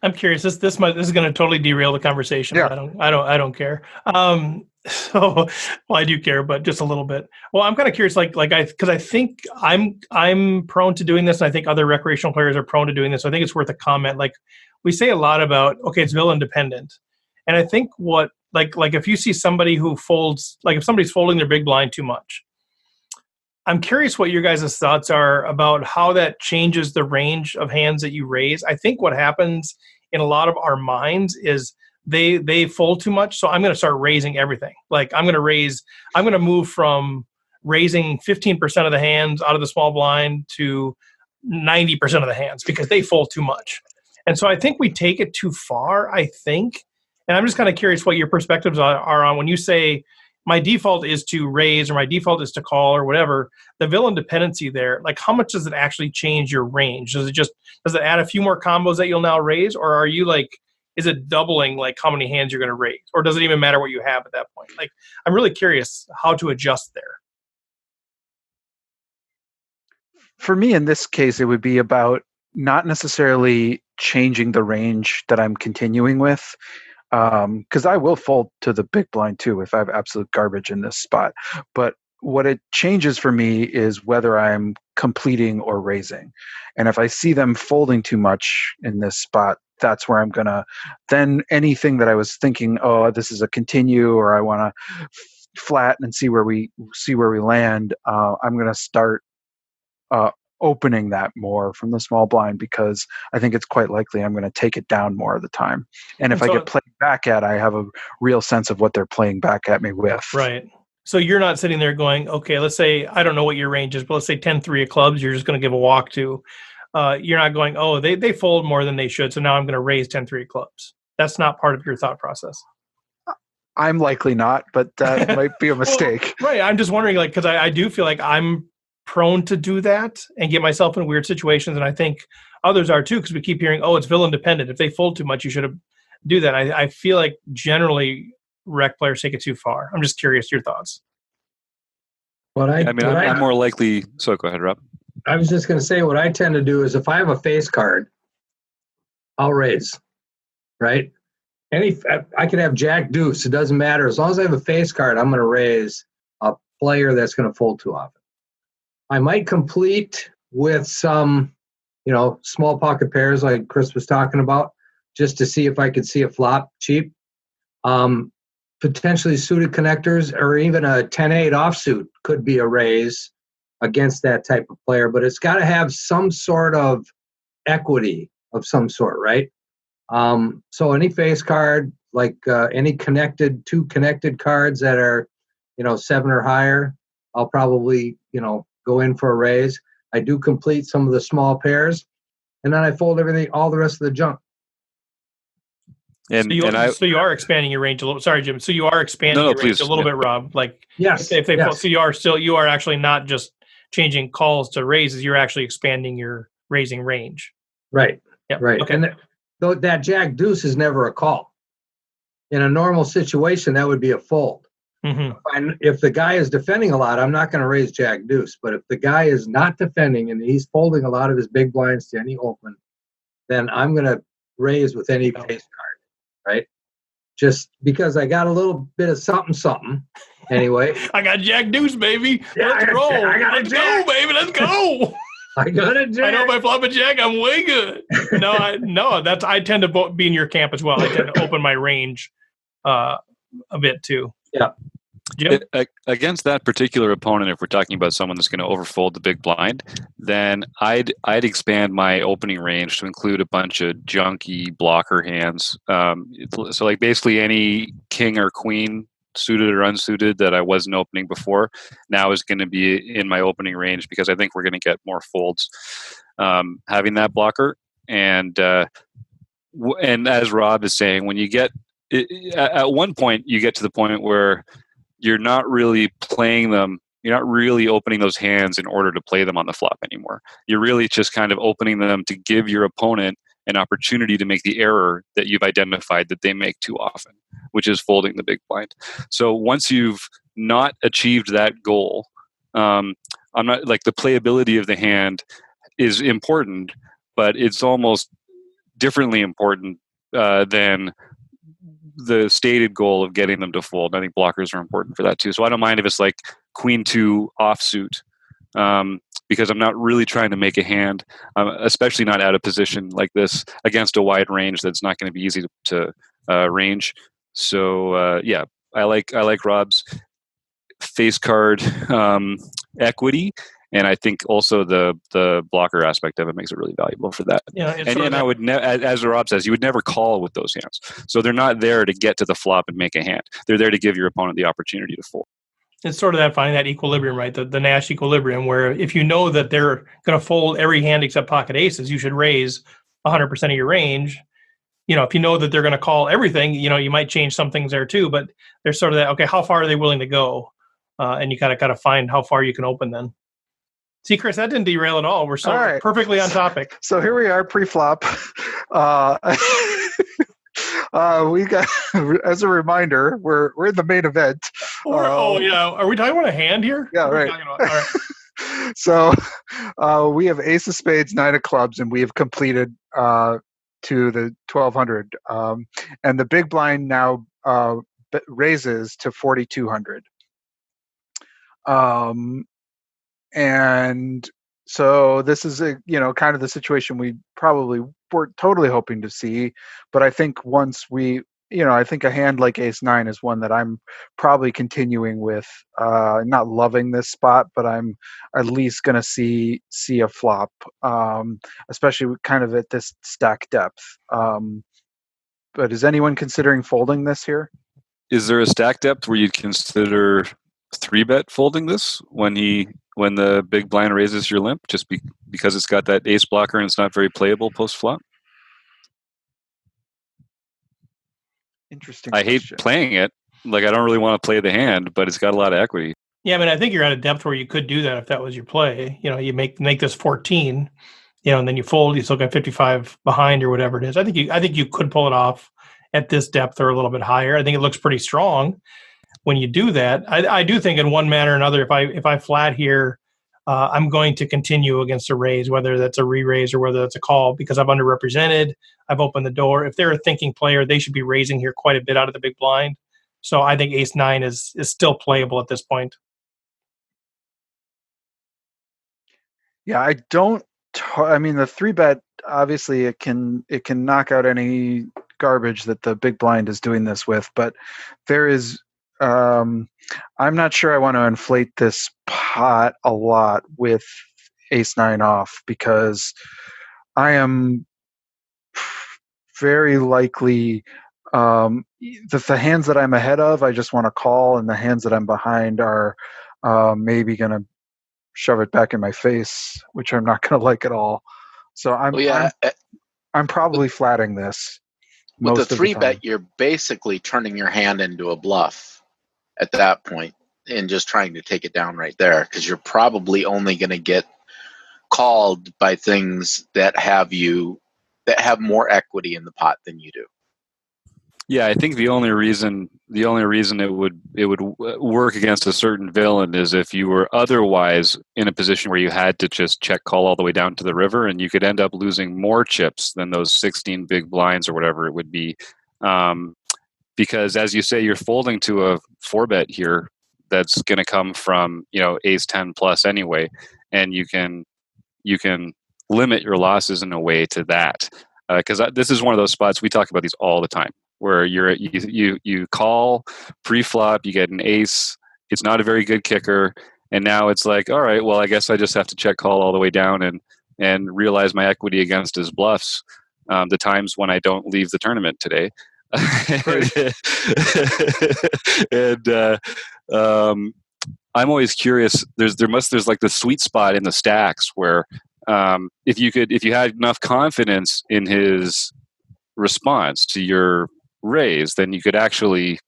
I'm curious. This is going to totally derail the conversation. Yeah. But I don't care. Well, I do care, but just a little bit. Well, I'm kind of curious, because I think I'm prone to doing this, and I think other recreational players are prone to doing this. So I think it's worth a comment. Like, we say a lot about, okay, it's villain dependent, and I think what if you see somebody who folds, like if somebody's folding their big blind too much, I'm curious what your guys' thoughts are about how that changes the range of hands that you raise. I think what happens in a lot of our minds is they fold too much, so I'm going to start raising everything. Like I'm going to move from raising 15% of the hands out of the small blind to 90% of the hands because they fold too much. And so I think we take it too far, I think. And I'm just kind of curious what your perspectives are on when you say, my default is to raise or my default is to call or whatever, the villain dependency there, like how much does it actually change your range? Does it add a few more combos that you'll now raise? Or are you is it doubling like how many hands you're going to raise? Or does it even matter what you have at that point? Like, I'm really curious how to adjust there. For me, in this case, it would be about not necessarily changing the range that I'm continuing with. Because I will fold to the big blind too if I have absolute garbage in this spot. But what it changes for me is whether I'm completing or raising. And if I see them folding too much in this spot, that's where I'm going to, then anything that I was thinking, oh, this is a continue, or I want to flatten and see where we land, I'm going to start opening that more from the small blind because I think it's quite likely I'm going to take it down more of the time. And if I get played back at, I have a real sense of what they're playing back at me with. Right. So you're not sitting there going, okay, let's say, I don't know what your range is, but let's say 10-3 of clubs, you're just going to give a walk to. You're not going, oh, they fold more than they should, so now I'm going to raise 10-3 of clubs. That's not part of your thought process. I'm likely not, but that might be a mistake. Well, right. I'm just wondering, because I do feel like I'm prone to do that and get myself in weird situations, and I think others are too, because we keep hearing, oh, it's villain dependent. If they fold too much, you should do that. I feel like generally rec players take it too far. I'm just curious your thoughts. I'm more likely. So go ahead, Rob. I was just going to say what I tend to do is if I have a face card, I'll raise. Right? I could have Jack Deuce. It doesn't matter. As long as I have a face card, I'm going to raise a player that's going to fold too often. I might complete with some, small pocket pairs like Chris was talking about, just to see if I could see a flop cheap. Potentially suited connectors or even a 10-8 offsuit could be a raise against that type of player, but it's got to have some sort of equity of some sort, right? So any face card, like any two connected cards that are, 7 or higher, I'll probably, go in for a raise. I do complete some of the small pairs, and then I fold all the rest of the junk. So you are expanding your range a little. Sorry, Jim. So you are expanding your range a little bit, Rob. Yes. If they yes. So you are actually not just changing calls to raises. You're actually expanding your raising range. Right. Yep. Right. Okay. though that jack deuce is never a call. In a normal situation, that would be a fold. Mm-hmm. If the guy is defending a lot, I'm not going to raise jack deuce. But if the guy is not defending and he's folding a lot of his big blinds to any open, then I'm going to raise with any face card, right? Just because I got a little bit of something. Anyway, I got jack deuce, baby. Yeah, Let's roll. Let's go, baby. Let's go. I got a jack. I know if I flop a jack, I'm way good. I tend to be in your camp as well. I tend to open my range a bit too. Yeah. Jim? Against that particular opponent, if we're talking about someone that's going to overfold the big blind, then I'd expand my opening range to include a bunch of junky blocker hands. So like basically any king or queen, suited or unsuited, that I wasn't opening before, now is going to be in my opening range, because I think we're going to get more folds having that blocker. And as Rob is saying, when you get at one point, you get to the point where you're not really playing them. You're not really opening those hands in order to play them on the flop anymore. You're really just kind of opening them to give your opponent an opportunity to make the error that you've identified that they make too often, which is folding the big blind. So once you've not achieved that goal, I'm not like, the playability of the hand is important, but it's almost differently important than the stated goal of getting them to fold. I think blockers are important for that too. So I don't mind if it's like queen two offsuit, because I'm not really trying to make a hand, especially not out of position like this against a wide range that's not going to be easy to range. So yeah, I like Rob's face card equity. And I think also the blocker aspect of it makes it really valuable for that. Yeah, and I would, as Rob says, you would never call with those hands. So they're not there to get to the flop and make a hand. They're there to give your opponent the opportunity to fold. It's sort of that finding that equilibrium, right? The Nash equilibrium, where if you know that they're going to fold every hand except pocket aces, you should raise 100% of your range. If you know that they're going to call everything, you might change some things there too. But there's sort of that, okay, how far are they willing to go? And you got to find how far you can open then. See, Chris, that didn't derail at all. We're so right. Perfectly on topic. So here we are pre-flop. We got, as a reminder, we're in the main event. Are we talking about a hand here? Yeah, right. All right. So we have ace of spades, nine of clubs, and we have completed to the 1200. And the big blind now raises to 4200. And so this is kind of the situation we probably weren't totally hoping to see. But I think once I think a hand like ace nine is one that I'm probably continuing with. Not loving this spot, but I'm at least going to see a flop, especially kind of at this stack depth. But is anyone considering folding this here? Is there a stack depth where you'd consider 3-bet folding this when the big blind raises your limp, just because it's got that ace blocker and it's not very playable post flop? Interesting. I hate playing it. Like, I don't really want to play the hand, but it's got a lot of equity. Yeah, I mean, I think you're at a depth where you could do that if that was your play. You make this 14, and then you fold. You still got 55 behind or whatever it is. I think you could pull it off at this depth or a little bit higher. I think it looks pretty strong when you do that. I do think in one manner or another, if I flat here, I'm going to continue against a raise, whether that's a re-raise or whether that's a call, because I've underrepresented. I've opened the door. If they're a thinking player, they should be raising here quite a bit out of the big blind. So I think ace nine is still playable at this point. Yeah, I don't. I mean, the 3-bet, obviously it can knock out any garbage that the big blind is doing this with, but there is. I'm not sure I want to inflate this pot a lot with ace nine off, because I am very likely the hands that I'm ahead of, I just want to call, and the hands that I'm behind are maybe going to shove it back in my face, which I'm not going to like at all. So I'm probably flatting this. With the 3-bet, you're basically turning your hand into a bluff at that point and just trying to take it down right there, because you're probably only going to get called by things that have you that have more equity in the pot than you do. Yeah, I think the only reason it would work against a certain villain is if you were otherwise in a position where you had to just check call all the way down to the river, and you could end up losing more chips than those 16 big blinds or whatever it would be. Because as you say, you're folding to a 4-bet here that's going to come from ace 10 plus anyway, and you can limit your losses in a way to that. Because this is one of those spots we talk about these all the time, where you call pre-flop, you get an ace, it's not a very good kicker, and now it's like, all right, well, I guess I just have to check call all the way down and realize my equity against his bluffs the times when I don't leave the tournament today. And I'm always curious. There's like the sweet spot in the stacks where if you had enough confidence in his response to your raise, then you could actually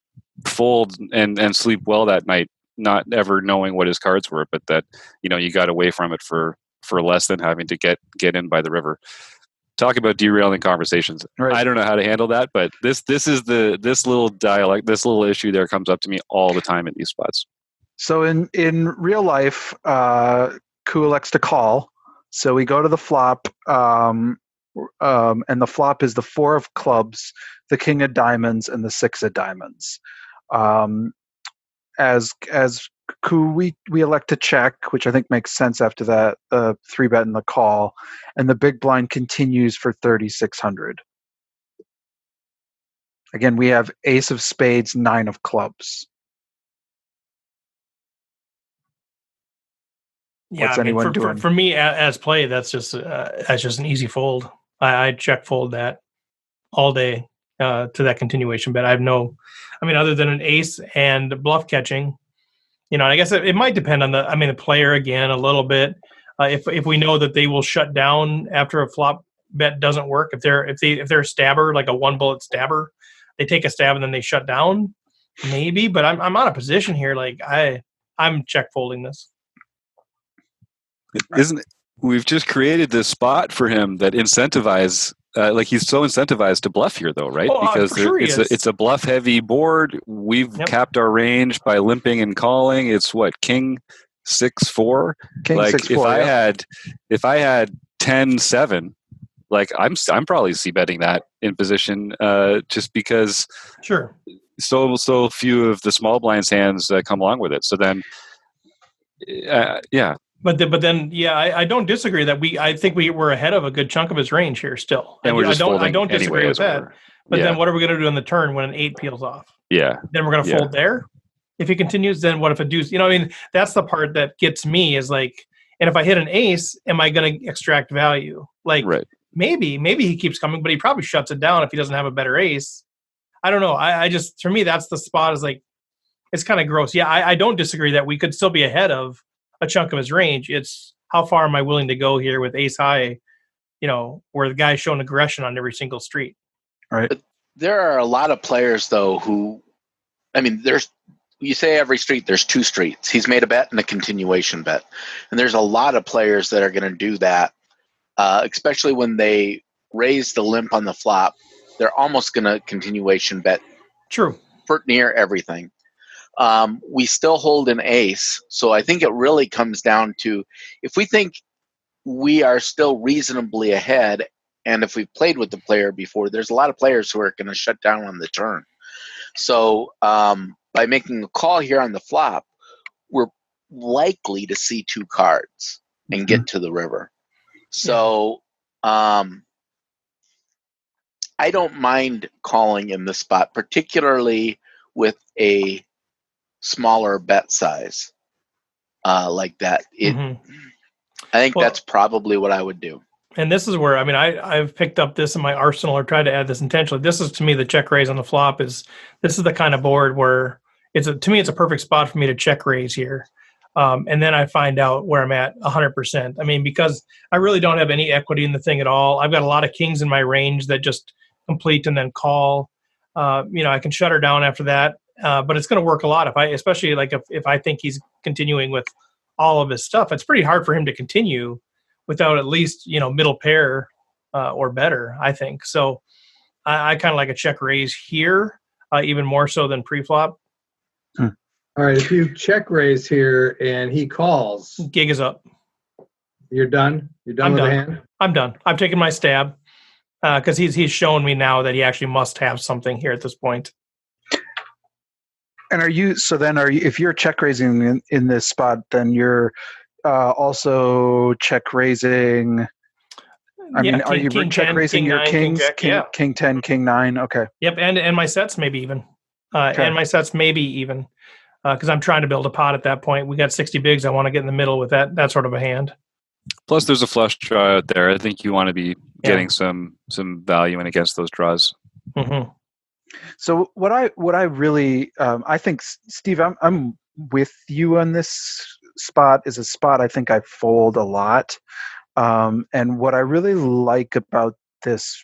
fold and sleep well that night, not ever knowing what his cards were, but that you got away from it for less than having to get in by the river. Talk about derailing conversations. Right. I don't know how to handle that, but this little dialect, this little issue there comes up to me all the time in these spots. So in real life, Kou elects to call. So we go to the flop, and the flop is the 4 of clubs, the king of diamonds, and the 6 of diamonds. As Kou, we elect to check, which I think makes sense after that 3-bet in the call, and the big blind continues for 3,600. Again, we have ace of spades, 9 of clubs. Yeah, what's anyone doing? For me, as play, that's just an easy fold. I check fold that all day to that continuation bet. I have other than an ace and bluff catching. I guess it might depend on the player again a little bit. If we know that they will shut down after a flop bet doesn't work, if they're a stabber, like a 1-bullet stabber, they take a stab and then they shut down, maybe. But I'm out of position here. Like I'm check folding this. Isn't it? We've just created this spot for him that incentivize. He's so incentivized to bluff here, though, right? Because it's a bluff-heavy board. We've capped our range by limping and calling. It's what, king 6-4. King 6-4. If I had 10-7, I'm probably c-betting that in position, just because so few of the small blinds hands come along with it. So then, yeah. But then, I don't disagree that I think we were ahead of a good chunk of his range here still. And I don't disagree with that. But then what are we going to do on the turn when an 8 peels off? Yeah. Then we're going to fold there. If he continues, then what if a deuce? That's the part that gets me is and if I hit an ace, am I going to extract value? Maybe he keeps coming, but he probably shuts it down if he doesn't have a better ace. I don't know. I just, for me, that's the spot is it's kind of gross. Yeah, I don't disagree that we could still be ahead of a chunk of his range. It's how far am I willing to go here with ace high, where the guy's showing aggression on every single street. All right. But there are a lot of players though who, you say every street, there's 2 streets. He's made a bet and a continuation bet. And there's a lot of players that are going to do that, especially when they raise the limp on the flop. They're almost going to continuation bet. True. For near everything. We still hold an ace. So I think it really comes down to if we think we are still reasonably ahead, and if we've played with the player before, there's a lot of players who are going to shut down on the turn. So by making a call here on the flop, we're likely to see 2 cards and get to the river. So I don't mind calling in this spot, particularly with a smaller bet size like that. I think that's probably what I would do. And this is where I've picked up this in my arsenal or tried to add this intentionally. This is to me the check raise on the flop this is the kind of board where it's a perfect spot for me to check raise here. And then I find out where I'm at 100%. Because I really don't have any equity in the thing at all. I've got a lot of kings in my range that just complete and then call. I can shut her down after that. But it's going to work a lot especially if I think he's continuing with all of his stuff. It's pretty hard for him to continue without at least middle pair or better, I think. So I kind of like a check raise here, even more so than pre-flop. All right, if you check raise here and he calls, Gig is up. You're done? You're done with the hand? I'm done. I've taken my stab because he's shown me now that he actually must have something here at this point. And if you're check raising in this spot, then you're also check raising. Are you check raising your kings? King 10, King 9. Okay. Yep, and my sets maybe even. And my sets maybe even. Because I'm trying to build a pot at that point. We got 60 bigs. I want to get in the middle with that sort of a hand. Plus, there's a flush draw out there. I think you want to be getting some value in against those draws. Mm-hmm. So what I really I think, Steve, I'm with you on this spot. Is a spot I think I fold a lot. And what I really like about this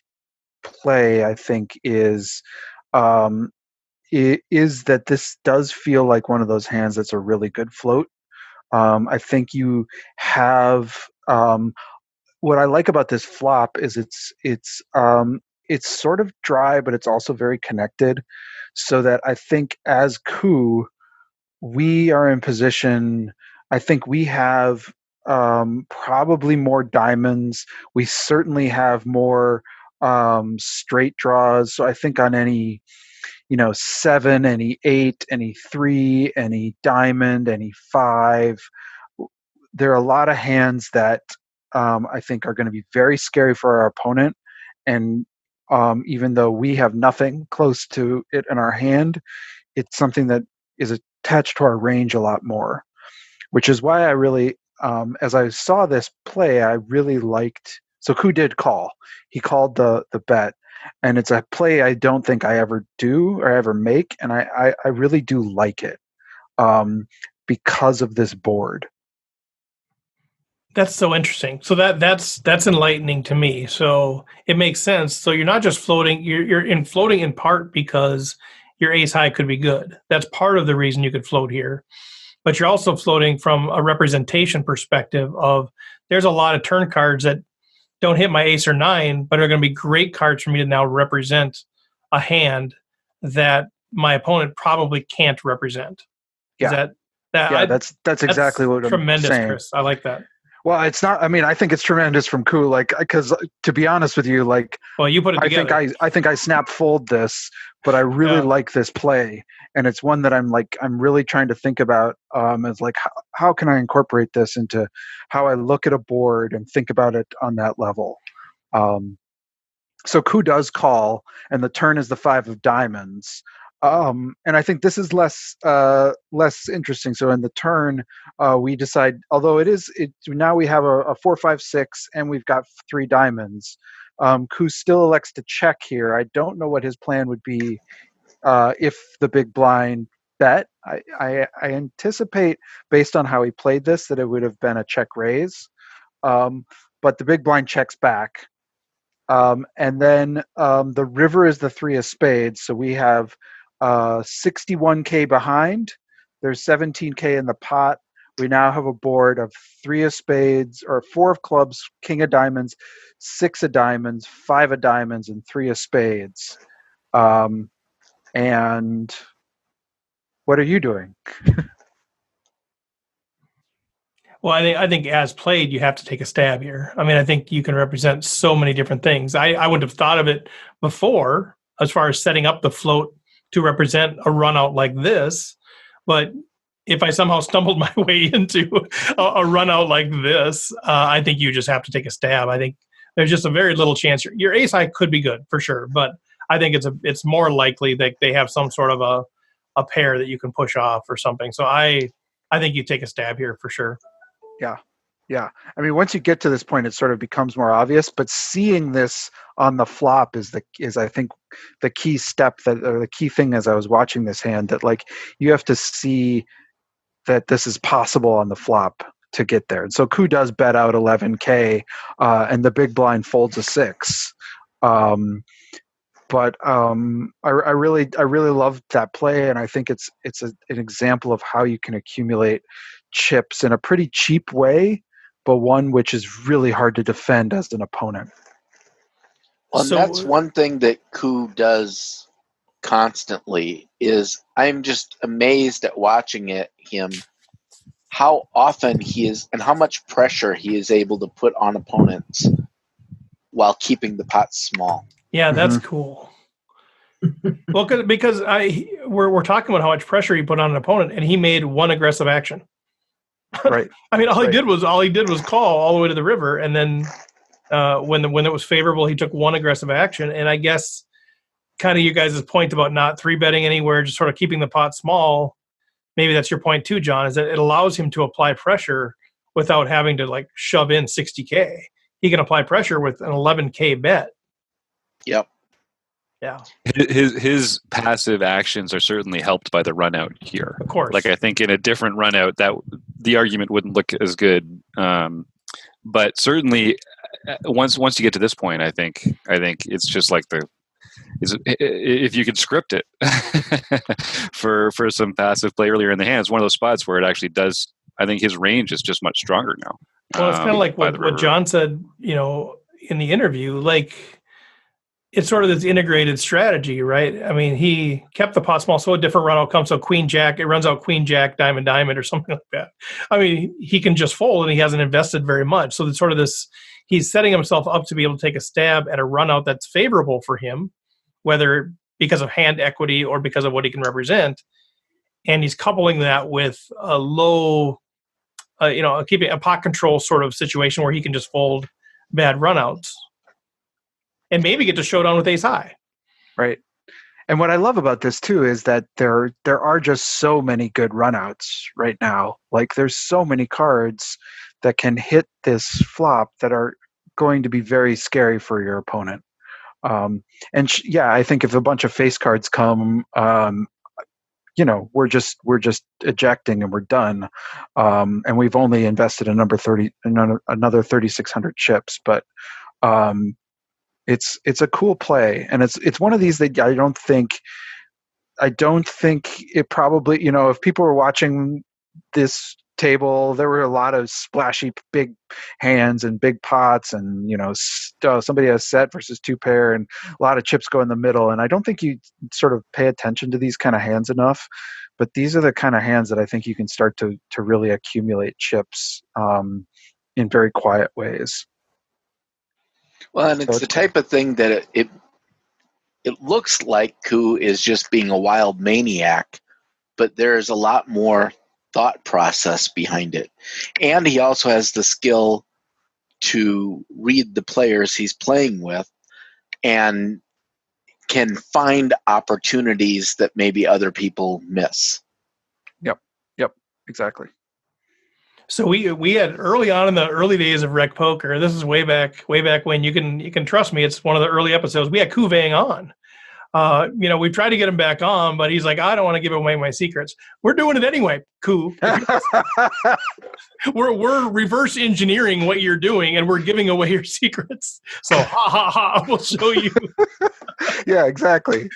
play, I think, is that this does feel like one of those hands that's a really good float. I think you have what I like about this flop is it's sort of dry, but it's also very connected. So that I think as Kou, we are in position. I think we have probably more diamonds. We certainly have more straight draws. So I think on any 7, any 8, any 3, any diamond, any 5. There are a lot of hands that I think are going to be very scary for our opponent. And even though we have nothing close to it in our hand, it's something that is attached to our range a lot more, which is why I really, as I saw this play, I really liked. So Kou did call. He called the bet. And it's a play I don't think I ever do or ever make, and I really do like it because of this board. That's so interesting. So that's enlightening to me. So it makes sense. So you're not just floating. You're floating in part because your ace high could be good. That's part of the reason you could float here. But you're also floating from a representation perspective of there's a lot of turn cards that don't hit my ace or 9, but are going to be great cards for me to now represent a hand that my opponent probably can't represent. Yeah. That's exactly what I'm saying. Tremendous, Chris. I like that. Well, it's not. I mean, I think it's tremendous from Kou. Because to be honest with you, well, you put it together. I think I snap fold this, but I really like this play, and it's one that I'm really trying to think about. As how can I incorporate this into how I look at a board and think about it on that level. So Kou does call, and the turn is the 5 of diamonds. And I think this is less interesting. So in the turn, we decide, although now we have a 4, 5, 6, and we've got 3 diamonds. Kou still elects to check here. I don't know what his plan would be if the big blind bet. I anticipate, based on how he played this, that it would have been a check raise. But the big blind checks back. And then the river is the 3 of spades. So we have 61K behind. There's 17K in the pot. We now have a board of 3 of spades, or 4 of clubs, king of diamonds, 6 of diamonds, 5 of diamonds, and 3 of spades. And what are you doing? Well, I think as played, you have to take a stab here. I mean, I think you can represent so many different things. I wouldn't have thought of it before as far as setting up the float to represent a run out like this. But if I somehow stumbled my way into a run out like this, I think you just have to take a stab. I think there's just a very little chance. Your ace high could be good for sure, but I think it's more likely that they have some sort of a pair that you can push off or something. So I think you take a stab here for sure. Yeah. I mean, once you get to this point, it sort of becomes more obvious. But seeing this on the flop is I think the key step or the key thing as I was watching this hand, that you have to see that this is possible on the flop to get there. And so Kou does bet out 11K, and the big blind folds a 6. But I really love that play, and I think it's an example of how you can accumulate chips in a pretty cheap way, but one which is really hard to defend as an opponent. Well, and that's one thing that Kou does constantly is I'm just amazed at watching him, how often he is and how much pressure he is able to put on opponents while keeping the pot small. Yeah, that's cool. Well, because we're talking about how much pressure he put on an opponent, and he made one aggressive action. Right. I mean, all he did was call all the way to the river, and then when it was favorable, he took one aggressive action. And I guess kind of you guys' point about not 3-betting anywhere, just sort of keeping the pot small. Maybe that's your point too, John, is that it allows him to apply pressure without having to like shove in $60K. He can apply pressure with an $11K bet. Yep. Yeah. His passive actions are certainly helped by the run out here. Of course. Like I think in a different run out that the argument wouldn't look as good. But certainly once you get to this point, I think it's just like if you could script it for some passive play earlier in the hand, it's one of those spots where it actually does. I think his range is just much stronger now. Well, it's kind of like what John said, in the interview, like it's sort of this integrated strategy, right? I mean, he kept the pot small, so a different run out comes, so queen jack, it runs out queen jack, diamond, diamond, or something like that. I mean, he can just fold and he hasn't invested very much. So it's sort of this, he's setting himself up to be able to take a stab at a run out that's favorable for him, whether because of hand equity or because of what he can represent. And he's coupling that with a low, keeping a pot control sort of situation where he can just fold bad runouts and maybe get to showdown with ace high. Right. And what I love about this too is that there are just so many good runouts right now. Like there's so many cards that can hit this flop that are going to be very scary for your opponent. I think if a bunch of face cards come, we're just ejecting and we're done. And we've only invested another 3,600 chips, but it's a cool play, and it's one of these that I don't think it probably, if people were watching this table, there were a lot of splashy big hands and big pots, and somebody has set versus 2-pair and a lot of chips go in the middle, and I don't think you sort of pay attention to these kind of hands enough. But these are the kind of hands that I think you can start to really accumulate chips in very quiet ways. Well, and it's the type of thing that it looks like Kou is just being a wild maniac, but there's a lot more thought process behind it. And he also has the skill to read the players he's playing with and can find opportunities that maybe other people miss. Yep, exactly. So we had early on in the early days of RecPoker, this is way back when, you can trust me, it's one of the early episodes, we had Kou Vang on. We tried to get him back on, but he's like, I don't want to give away my secrets. We're doing it anyway, Kou. We're reverse engineering what you're doing, and we're giving away your secrets. So we'll show you. Yeah, exactly.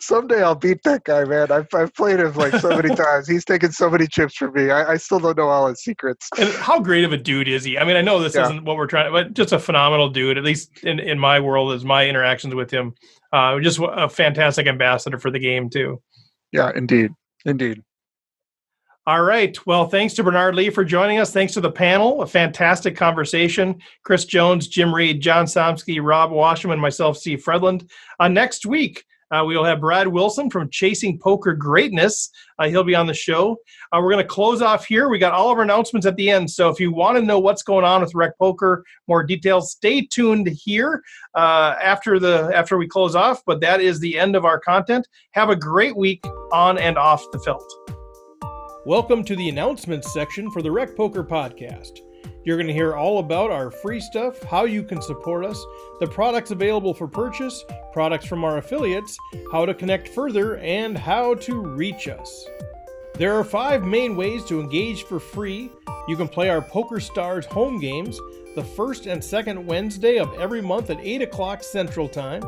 Someday I'll beat that guy, man. I've played him like so many times. He's taken so many chips from me. I still don't know all his secrets. And how great of a dude is he? I mean, I know this isn't what we're trying, but just a phenomenal dude, at least in my world, as my interactions with him. Just a fantastic ambassador for the game, too. Yeah, indeed. All right. Well, thanks to Bernard Lee for joining us. Thanks to the panel. A fantastic conversation. Chris Jones, Jim Reed, John Somsky, Rob Washam, and myself, Steve Fredland. Next week, we will have Brad Wilson from Chasing Poker Greatness. He'll be on the show. We're going to close off here. We got all of our announcements at the end. So if you want to know what's going on with RecPoker, more details, stay tuned here after we close off. But that is the end of our content. Have a great week on and off the felt. Welcome to the announcements section for the RecPoker podcast. You're going to hear all about our free stuff, how you can support us, the products available for purchase, products from our affiliates, how to connect further, and how to reach us. There are 5 main ways to engage for free. You can play our Poker Stars home games the first and second Wednesday of every month at 8 o'clock Central Time.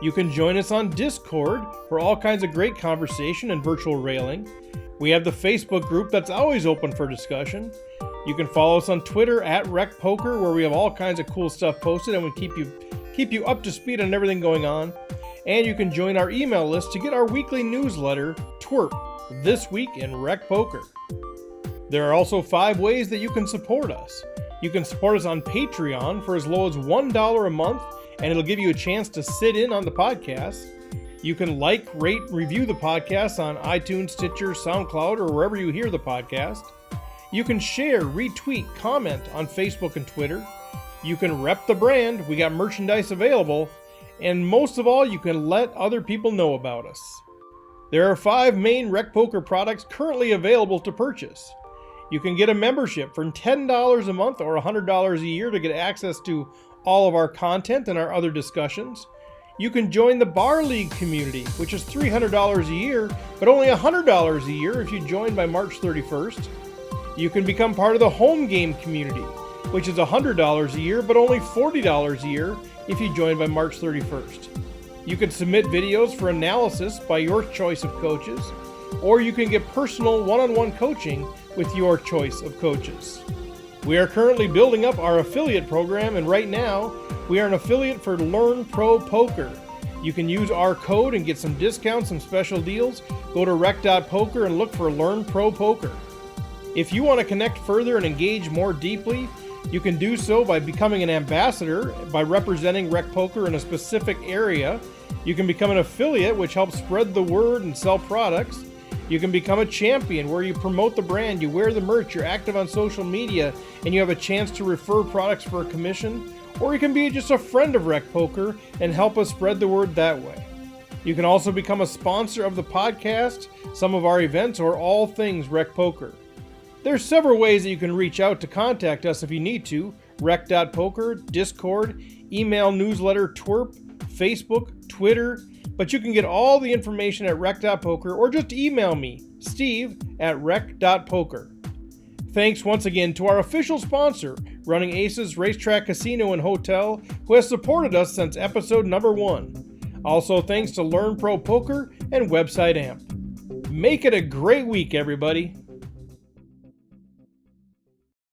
You can join us on Discord for all kinds of great conversation and virtual railing. We have the Facebook group that's always open for discussion. You can follow us on Twitter at RecPoker, where we have all kinds of cool stuff posted and we keep keep you up to speed on everything going on, and you can join our email list to get our weekly newsletter, TWRP, This Week in RecPoker. There are also 5 ways that you can support us. You can support us on Patreon for as low as $1 a month, and it'll give you a chance to sit in on the podcast. You can like, rate, review the podcast on iTunes, Stitcher, SoundCloud, or wherever you hear the podcast. You can share, retweet, comment on Facebook and Twitter. You can rep the brand. We got merchandise available. And most of all, you can let other people know about us. There are 5 main RecPoker products currently available to purchase. You can get a membership for $10 a month or $100 a year to get access to all of our content and our other discussions. You can join the Bar League community, which is $300 a year, but only $100 a year if you join by March 31st. You can become part of the Home Game community, which is $100 a year, but only $40 a year if you join by March 31st. You can submit videos for analysis by your choice of coaches, or you can get personal one-on-one coaching with your choice of coaches. We are currently building up our affiliate program, and right now, we are an affiliate for Learn Pro Poker. You can use our code and get some discounts and special deals. Go to rec.poker and look for Learn Pro Poker. If you want to connect further and engage more deeply, you can do so by becoming an ambassador, by representing RecPoker in a specific area. You can become an affiliate, which helps spread the word and sell products. You can become a champion, where you promote the brand, you wear the merch, you're active on social media, and you have a chance to refer products for a commission. Or you can be just a friend of RecPoker and help us spread the word that way. You can also become a sponsor of the podcast, some of our events, or all things RecPoker. There's several ways that you can reach out to contact us if you need to. Rec.poker, Discord, email, newsletter, TWRP, Facebook, Twitter. But you can get all the information at rec.poker or just email me, steve@rec.poker. Thanks once again to our official sponsor, Running Aces Racetrack Casino and Hotel, who has supported us since episode number 1. Also thanks to Learn Pro Poker and Website Amp. Make it a great week, everybody.